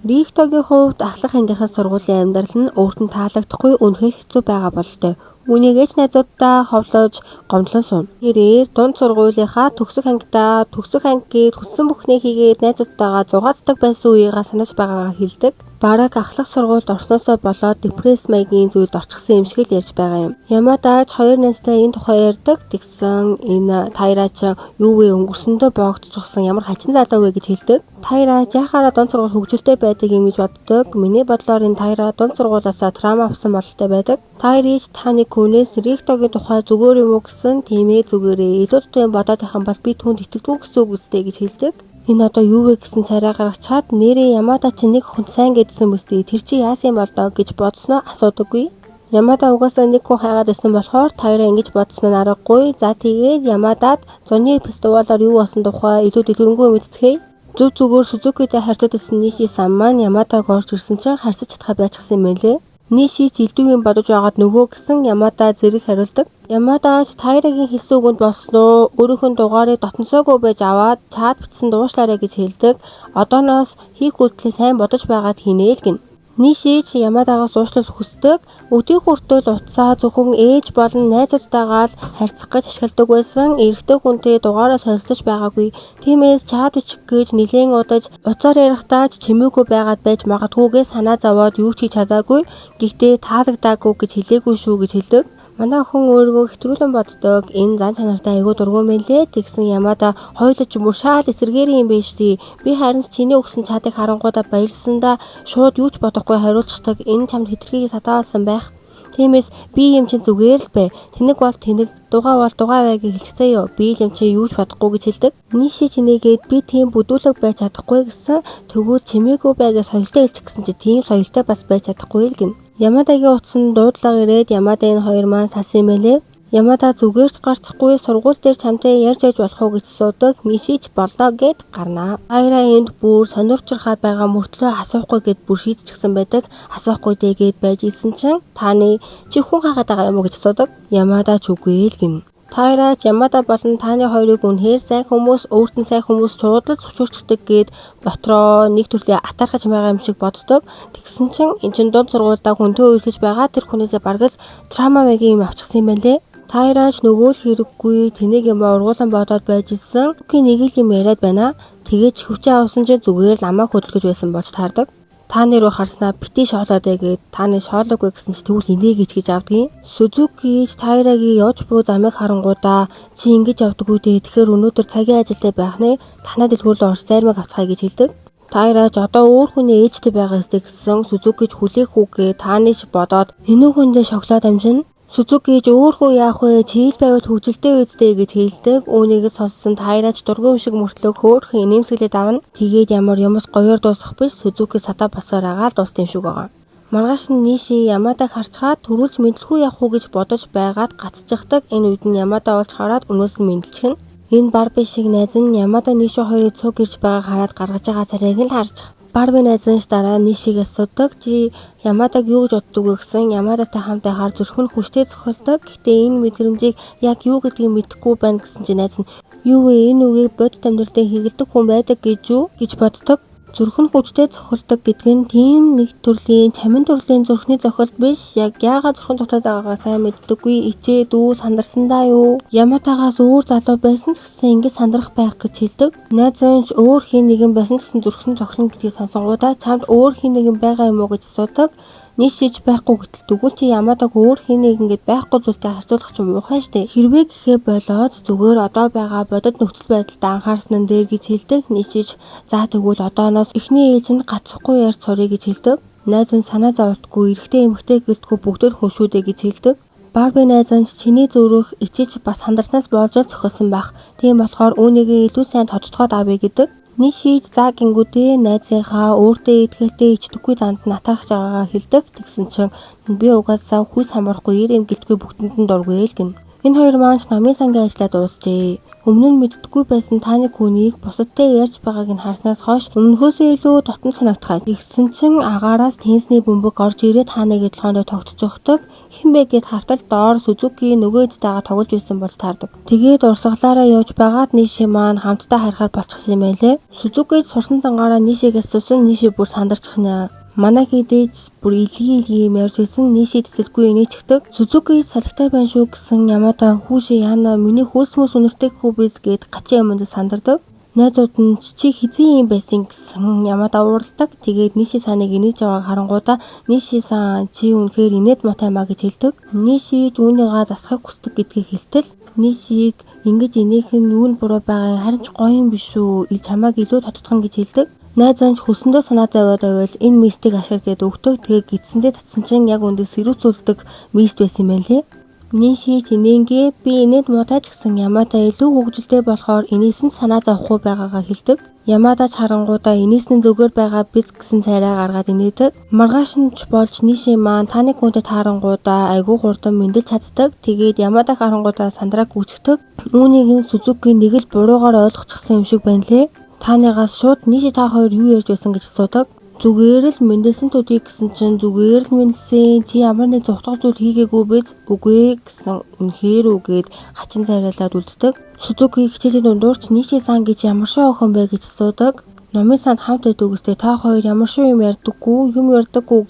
Рихтогийн хувьд ахлах ангийнхаа сургуулийн амьдрал нь өөрт нь таалагдахгүй үнэхээр хэцүү байгаа болтой. Үүнийг ээж найзуудаа ховлож гомдлон сууна. Тэрээр дунд сургуулийнхаа төгсөх ангидаа төгсөх ангийг хүссэн бүхнээ хийгээд найзуудтайгаа зугаацдаг байсан үеийгээ санаж байгаагаа хэлдэг. Бараг ахлах сургуульд орсноосоо болоод депресс маягийн зүйлд орчихсон юм шиг л ярьж байгаа юм. Ямадаач хоёр найзтай энэ тухай ярьдаг. Тэгсэн энэ Тайрач юу вэ өнгөрсөндөө боогдчихсан ямар хачин залуу вэ гэж хэлдэг. Тайра яхаараа дунд сургууль хөгжилтэй байдаг юм гэж боддог. Миний бодлоор энэ Тайра дунд сургуулиасаа траума авсан бололтой байдаг. Тайрич таны күнээс Рихтогийн тухай зүгээр юм уу гэсэн тиймээ зүгээрээ илүү тутын бодоод байхan бол би түүнд итгэдэггүй гэсэн үг үстэй гэж хэлдэг. Энэ одоо юу вэ гэсэн царай гаргачаад нэрээ Ямада чи нэг хүн сайн гэдсэн бүстэй тэр чи яасан юм бол доо гэж бодсноо асуудаггүй. Ямада угаасаа нэг хүн хайгаад байсан болохоор Тайра ингэж бодсон нь аргагүй. За тэгээд Ямадад зуны фестивалаар юу болсон тухай илүү дэлгэрэнгүй мэдцгээе. Зүг зүгээр Сузукитэй харьцаад байсан Ниши сан маань Ямадаг орж ирсэн чинь харьцаж чадхаа байчихсан юм байлээ. Ниши ч илдүү юм бодож байгаад нөгөө гэсэн Ямада зэрэг хариулдаг. Ямадаач Тайрагийн хэлсэн үгэнд болсноо өөрийнхөө дугаарыг дотносоогүй байж аваад чаад бичсэн дуушлаарай гэж хэлдэг. Одооноос хийх үйлдэлээ сайн бодож байгаад хийнэ л гин. Ниши ч Ямадагаас уушлах хүсдэг. Өдий хүртэл утсаа зөвхөн ээж болон найзуудтайгаа л харьцах гэж ашигладаг байсан. Эрэгтэй хүнтэй дугаараа солилцож байгаагүй. Тиймээс чаад бичих гэж нэлээд удаж уцаар ярихдаа ч чимээгүй байгаад байж магадгүйгээ санаа зовоод юу ч хийж чадаагүй. Гэхдээ таалагдаагүй гэж хэлээгүй шүү гэж хэлдэг. Манай хүн өөрийгөө хэтрүүлэн боддог. Энэ зан чанартай айгүй дургуун мэлээ. Тэгсэн Ямада хойлож мөр шаал эсэргээрийн юм биш тий. Би харин чиний өгсөн чадыг харангуудаа баярлсандаа шууд юу ч бодохгүй хариулцдаг. Энэ чамд хэтэрхий сатаалсан байх. Тиймээс би юм чин зүгээр л бай. Тэнэг бол тэнэг, дугаа бол дугаа байгийг хэлчихсэн юу. Би юм чи юу ч бодохгүй гэж хэлдэг. Ниши чинээгээд би тийм бүдүүлэг байж чадахгүй гэсэн. Тэгвэл чимээгүй байгаас соёлтой хэлчих гэсэн чи тийм соёлтой бас байж чадахгүй л гин. Ямадагийн утсан дуудлага ирээд Ямада энэ хоёр маань салсан юм элэ. Ямада зүгээрч гарцахгүй сургууль дээр чамтай ярьж байж болох уу гэж асуудаг. Нишич болоо гэд гарнаа. Тайра энд бүр сонирчрахад байгаа мөртлөө асуухгүй гэд бүр шийдчихсэн байдаг. Асуухгүй дээ гэд байж исэн чинь таны чи хүн хаагаад байгаа юм уу гэж асуудаг. Ямада ч үгүй л гин. Тайрач Ямада болон таны хоёрыг үнэхээр сайн хүмүүс, өөрт нь сайн хүмүүс чуудаж зөвшөөрчдөг гэд дотроо нэг төрлийн атархаж байгаа юм шиг боддог. Тэгсэн чинь эн чин дунд сургуультай хүнтэй үерхэж байгаа тэр хүнээсээ бараг л траума маягийн юм авчихсан юм байлээ. Тайрач нөгөө л хэрэггүй тэнийг юм ургуулсан бодоод байж исэн. Үгүй нэг л юм яриад байна. Тэгээд хүчээ авсан чинь зүгээр л амаа хөдөлгөж байсан болж таардаг. Та нэр рүү харснаа бити шоолоод байгээд та нар шоолоогүй гэсэн чи тэгвэл инээ гэж авдгийн. Сузуки Тайрагийн явж буй замыг харангуудаа чи ингэж явдаггүй дээ. Тэгэхээр өнөөдөр цагийн ажилдаа байх нэ. Танаа дэлгүүрлээ орж зайрмаг авцгаая гэж хэлдэг. Тайрач одоо өөр хүний ээжтэй байгаа ёстой гэсэн Сузуки хүлээх үгээ таанич бодоод энэ хүндээ шоколад амжина. Сузуки өөр хөө яах вэ? Чийл байвал хөгжилтэй үздэй гэж хэлдэг. Үүнийг сонссон Тайрач дургуун шиг мөртлөө хөөхөн инээмсэглээд авна. Тэгээд ямар юмс гоёор дуусах биш Сузуки сата босоор агаал дуусна юм шиг байгаа. Маргааш нь Ниши Ямадаг харцгаад төрүүлж мэдлэхүү явах уу гэж бодож байгаад гацчихдаг. Энэ үед нь Ямада олж хараад өнөөс нь мэдлчихнэ. Энэ Барби шиг найз нь Ямада Ниши хоёрыг цуг ирж байгааг хараад гаргаж байгаа царайг л харж. Барби найзанш дараа Нишиг асуудаг. Чи Ямадаг юу гэж боддог вэ гэсэн Ямадатай хамт байхаар зүрх нь хүчтэй цохилдог. Гэхдээ энэ мэдрэмжийг яг юу гэдгийг мэдэхгүй байна гэсэн чи найз нь юу вэ энэ үгийг бодит амьдралдаа хэрэгэлдэг хүн байдаг гэж юу гэж боддог. Зүрх нь хүчтэй цохилдог гэдэг нь тийм нэг төрлийн чамин төрлийн зүрхний цохилт биш. Яг яагаад зүрхэн цогтоод байгаагаа сайн мэддэггүй. Ичээд үү сандарсандаа юу. Ямадагаас өөр залуу байсан ч гэсэн ингэ сандрах байх гэж хэлдэг. Найзанч өөр хин нэгэн байсан ч гэсэн зүрхэн цохилно гэдгийг сонсонгуудаа чамд өөр хин нэгэн байгаа юм уу гэж асуудаг. Нишиж байхгүй гэтэл тэгвэл чи Ямадаг өөр хин нэгэн гээд байхгүй зүйлтэй харьцуулах ч муухай штэ. Хэрвээ гэхээ болоод зүгээр одоо байгаа бодит нөхцөл байдалтай анхаарсан нь дээр гэж хэлдэг. Нишиж за тэгвэл одооноос эхний ээж нь гацхгүй ярьж сурыг гэж хэлдэг. Найз нь санаа зовтгүй эрэгтэй эмэгтэй гэлтгүй бүгдээр хүншүүдэ гэж хэлдэг. Барби найзанч чиний зүрх ичиж бас сандарснаас болж л зохиосон байх. Тийм болохоор үүнийгээ илүү сайн тодтогоод авъя гэдэг. Нишиж за гингүүдээ найзынхаа өөртөө итгэлтэй ичдэггүй занд нь атархаж байгаагаа хэлдэг. Тэгсэн чинь би угаасаа хүс хамарахгүй ирэм гэлтгүй бүгдэнд нь дургүй л гин. Энэ хоёр маань номын сангийн ажлаа дуусжээ. Өмнө нь мэддэггүй байсан таны хүнийг бусадтай ярьж байгааг нь харснаас хойш өмнөхөөсөө илүү дотн санагдахаа. Тэгсэн чин агаараас тенсний бөмбөг орж ирээд хааныг толгоондоо тогтож өгдөг. Хинбэ гэд хартал доор Сүзуки нөгөөд дагаа тоглож байсан болж таардаг. Тэгээд урсгалаараа явж байгаад Ниши маань хамтдаа харахаар болчихсон юм байлээ. Сүзуки сурсан зангаараа Нишигээс сусан. Ниши бүр сандарчихна. Манай хийдэж бүр илгийн ярьж байсан. Ниши тэсэлгүй инээчихдэг. Сүзуки салхитай байна шүү гэсэн Ямада хүүши яана миний хөөсмөс үнэртэй хүү биз гэд гачи юмд сандардаг. Найзууд нь чи хизээ юм байсан гэсэн Ямада уурладаг. Тэгээд Ниши саныг инээж байгааг харангуудаа Ниши сан чи үнэхээр инээд мотай маа гэж хэлдэг. Ниши үүнийгээ засахыг хүсдэг гэдгийг хэлтэл Нишиг ингэж инээх нь юу буруу байгаа харин ч гоё юм биш үү? Чамааг илүү татдагхан гэж хэлдэг. Найзанч хүсэндээ санаа зовоод байвал энэ мистийг ашиглаад өгдөг. Тэгээ гидсэндээ татсан чинь яг үндэ сэрүүцүүлдэг мист байсан юм лээ. Ниши чинэнгээ би инээд муудаач гэсэн Ямада илүү хөгжилтэй болохоор инээсэн санаа зовхгүй байгаагаа хэлдэг. Ямада ч харангуудаа инээсэн зүгээр байгаа биз гэсэн цайраа гаргаад инээдэг. Маргаашинч болж Ниши маань таны хүнтэй таарангуудаа айгүй хурдан мэндэлж чаддаг. Тэгээд Ямада харангуудаа сандраа гүйцэтгэв. Үүнийг нь Сүзуки нэг л буруугаар ойлгочихсон юм шиг байна лээ. Танягаас шууд Ниши та хоёр юу ярьж байсан гэж асуудаг. Зүгээр л мэндэлсэн төдий гэсэн чинь зүгээр л мэндэлсэн чи ямар нэг зүгтгах зүйл хийгээгүй биз үгүй гэсэн үнэхээр үгээд хачин цайруулаад үлддэг. Сүзуки хичээлийн дундуурч Ниши сан гэж ямар шоу охин бэ гэж асуудаг. Номын санд хамт байдаг үстэй та хоёр ямар шоу юм ярьдаггүй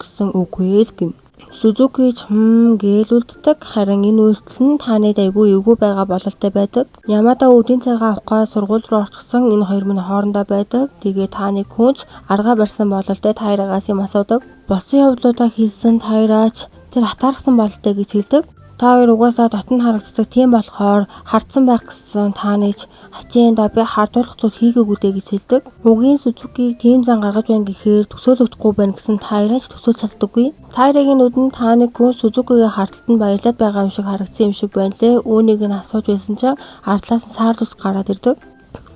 гэсэн үгүй л гин. Сүзуки ч гээл үлддэг. Харин энэ үйлдэл нь таны дайгүй эвгүй байгаа бололтой байдаг. Ямада өдийн цагаа авахгаа сургууль руу орчихсон энэ хоёр минь хоорондоо байдаг. Тэгээ таны хүнч аргаа барьсан бололтой таарагаас юм асуудаг. Болсон явдлуудаа хийсэн таараач тэр хатаарсан бололтой гэж хэлдэг. Та хоёр угаасаа дотн харагддаг тийм болохоор хардсан байх гэсэн тааныг хачийн да би хардуулах зүйл хийгээгүй дээ гэж хэлдэг. Угийн Сүзукиг тийм зан гаргаж байна гэхээр төсөөлөгдөхгүй байна гэсэн таараач төсөөлж чаддаггүй. Таарагийн нүдэнд тааныг гүн Сүзукигийн харталтанд баялаад байгаа юм шиг харагдсан юм шиг байна лээ. Үүнийг нь асууж байсан чинь ардлаас нь саар тус гараад ирдэг.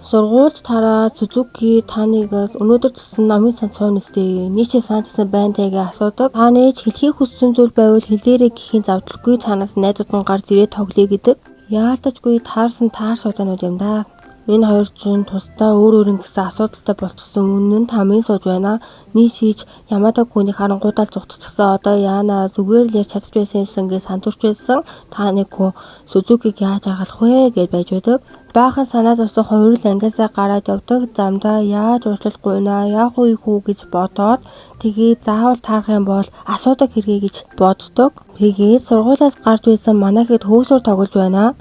Сургуульд тараа Сүзуки танигаас өнөөдөр чсэн номын санд суун өстэй. Ниши санчсан байна тэгээ асуудаг. Тааны хэлхийг хүссэн зүйл байвал хэлээрэй гэхийн завдалгүй цаанаас найзууд нь гарч ирээд тоглоё гэдэг. Яалтачгүй таарсан таар судаанууд юм да. Энэ хоёр чинь тусдаа өөр гэсэн асуудалтай болчихсон үнэн нь тамийн сууж байна. Нишиж Ямада хүнийг харангуудаа зугтчихсан. Одоо яана зүгээр л ярьж чадж байсан юмсан гэж сандурч байсан. Та нэг хүн Сүзукиг яаж аргалах вэ гэж байж байдаг. Баахан санаа зовсон хоёр л ангиасаа гараад явдаг. Замдаа яаж уучлахгүй наа яах вэ гэж бодоод тэгээд заавал таарах юм бол асуудаг хэрэгэ гэж боддог. Тэгээд сургуулиас гарч байсан манайхэд хөөсөөр тоглож байна.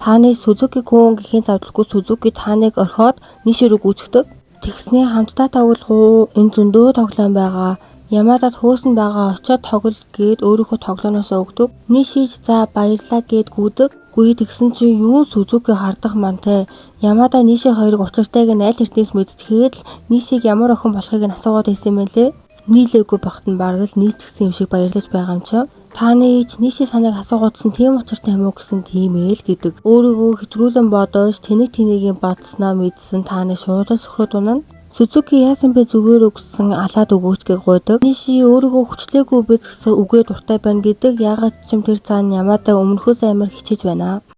Тааны Сүзуки хүн гэхийн завдалгүй Сүзуки таныг орхиод Ниши рүү гүйцэтгэв. Тэгснээ хамтдаа тоглох уу? Энэ зөндөө тоглоом байгаа. Ямадад хөөсөн байгаа очиод тоглол гээд өөрийнхөө тоглооноосоо өгдөг. Ниши за баярлаа гээд гүйдэг. Гүй тэгсэн чинь юу Сүзуки хардах мантай. Ямада Ниши хоёрыг учиртайг нь аль эртнээс мэдчихээд л Нишиг ямар охин болохыг нь асуугаад байсан юм лээ. Нийлээгүй багт нь бараг л нийцчихсэн юм шиг баярлаж байгаа юм чи. Тааны Ниши санааг асуугуудсан тийм учиртай юм уу гэсэн тийм ээ л гэдэг. Өөрийгөө хэтрүүлэн бодож тэнийг бодсноо мэдсэн тааны шууд сөхрөд унана. Сүзуки яасан бэ зүгээр өгсөн алаад өгөөч гэж гуйдаг. Ниши өөрийгөө хүчлээгүй биз гэсэн үгээ дуртай байна гэдэг. Ягаад ч юм тэр цаана Ямада өмнөхөөс амар хичээж байна.